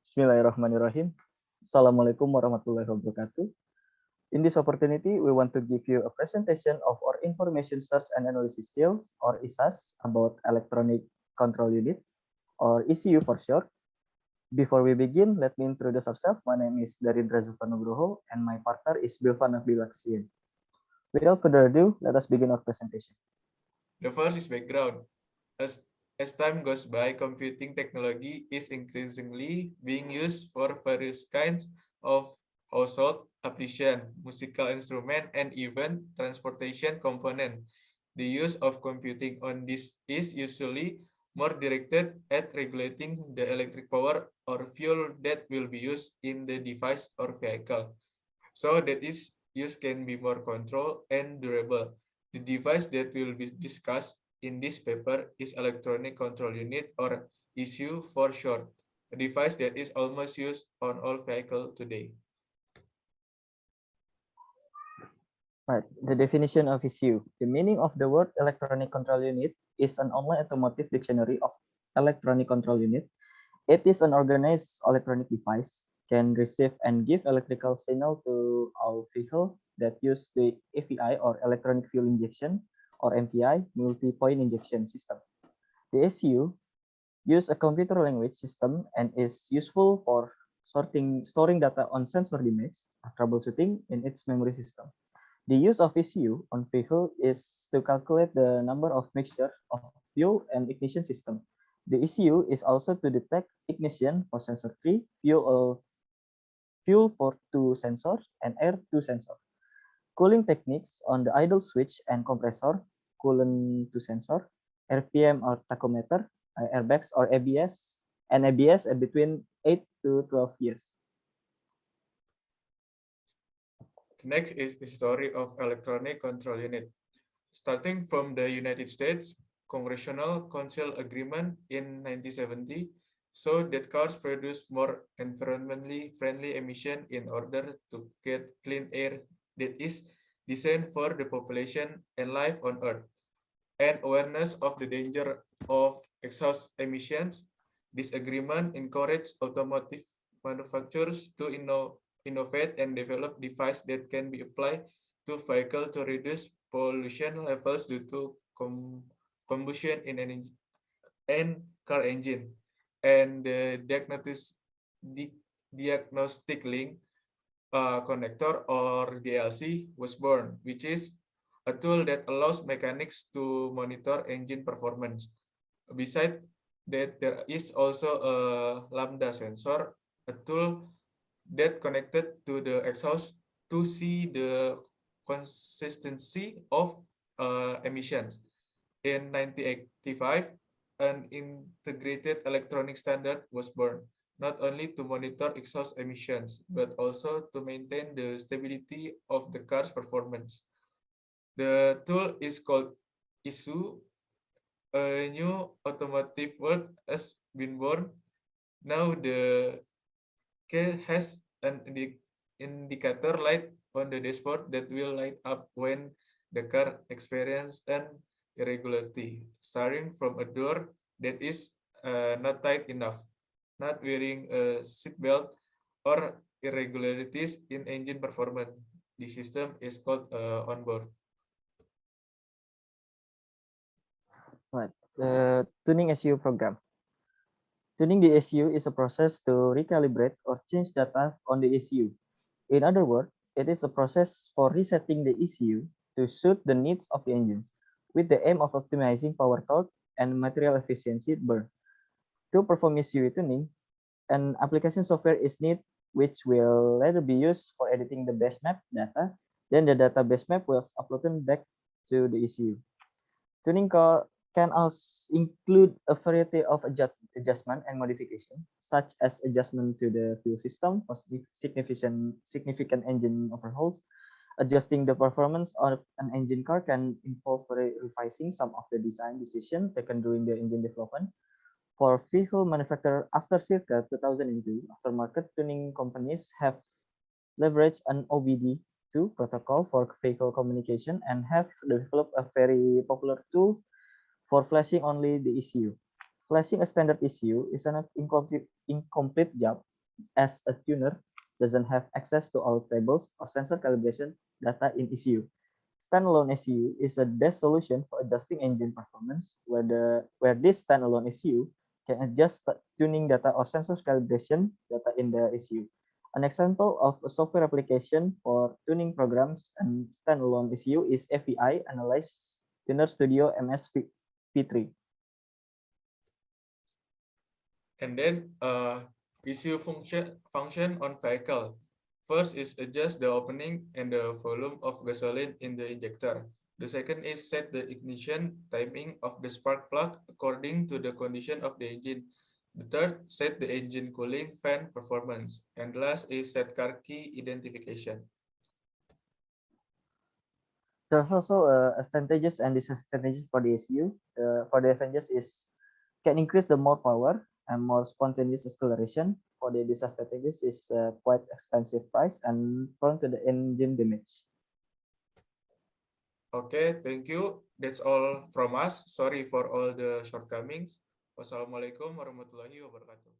Bismillahirrahmanirrahim. Assalamualaikum warahmatullahi wabarakatuh. In this opportunity, we want to give you a presentation of our Information Search and Analysis Skills, or ISAS, about Electronic Control Unit, or ECU for short. Before we begin, let me introduce ourselves. My name is Darindra Zulfanugroho, and my partner is Bilvan Abdilaksien. Without further ado, let us begin our presentation. The first is background. As time goes by, computing technology is increasingly being used for various kinds of household application, musical instrument, and even transportation component. The use of computing on this is usually more directed at regulating the electric power or fuel that will be used in the device or vehicle, so that its use can be more controlled and durable. The device that will be discussed in this paper is Electronic Control Unit, or ECU for short, a device that is almost used on all vehicles today. Right. The definition of ECU. The meaning of the word electronic control unit is an online automotive dictionary of electronic control unit. It is an organized electronic device, can receive and give electrical signal to all vehicles that use the API, or electronic fuel injection, or MPI, multi-point injection system. The ECU use a computer language system and is useful for storing data on sensor image, troubleshooting in its memory system. The use of ECU on vehicle is to calculate the number of mixture of fuel and ignition system. The ECU is also to detect ignition for sensor 3, fuel for 2 sensor, and air 2 sensor. Cooling techniques on the idle switch and compressor, coolant to sensor, RPM or tachometer, airbags or ABS, and ABS at between 8 to 12 years. Next is the story of Electronic Control Unit. Starting from the United States Congressional Council Agreement in 1970, so that cars produce more environmentally friendly emission in order to get clean air that is designed for the population and life on Earth, and awareness of the danger of exhaust emissions. This agreement encourages automotive manufacturers to innovate and develop devices that can be applied to vehicles to reduce pollution levels due to combustion in an car engine. And the diagnostic link connector, or DLC, was born, which is a tool that allows mechanics to monitor engine performance. Besides that, there is also a lambda sensor, a tool that connected to the exhaust to see the consistency of emissions. In 1985, an integrated electronic standard was born, not only to monitor exhaust emissions, but also to maintain the stability of the car's performance. The tool is called ECU. A new automotive world has been born. Now the car has an indicator light on the dashboard that will light up when the car experiences an irregularity, starting from a door that is not tight enough, not wearing a seatbelt, or irregularities in engine performance. The system is called onboard. Right. The tuning ECU program. Tuning the ECU is a process to recalibrate or change data on the ECU. In other words, it is a process for resetting the ECU to suit the needs of the engines, with the aim of optimizing power torque and material efficiency burn. To perform ECU tuning, an application software is needed, which will later be used for editing the base map data. Then the data base map will uploaded back to the ECU. Tuning can also include a variety of adjustment and modification, such as adjustment to the fuel system for significant engine overhauls. Adjusting the performance of an engine car can involve revising some of the design decisions taken during the engine development. For vehicle manufacturer after circa 2002, aftermarket tuning companies have leveraged an OBD2 protocol for vehicle communication and have developed a very popular tool for flashing only the ECU. Flashing a standard ECU is an incomplete job as a tuner doesn't have access to all tables or sensor calibration data in ECU. Standalone ECU is a best solution for adjusting engine performance, where this standalone ECU can adjust tuning data or sensor calibration data in the ECU. An example of a software application for tuning programs and standalone ECU is AVI Analyze Tuner Studio MS V3. And then ECU function on vehicle. First is adjust the opening and the volume of gasoline in the injector. The second is set the ignition timing of the spark plug according to the condition of the engine. The third, set the engine cooling fan performance. And last is set car key identification. There's also advantages and disadvantages for the ECU. For the advantages is can increase the more power and more spontaneous acceleration. For the disadvantages is quite expensive price and prone to the engine damage. Okay, thank you. That's all from us. Sorry for all the shortcomings. Wassalamualaikum warahmatullahi wabarakatuh.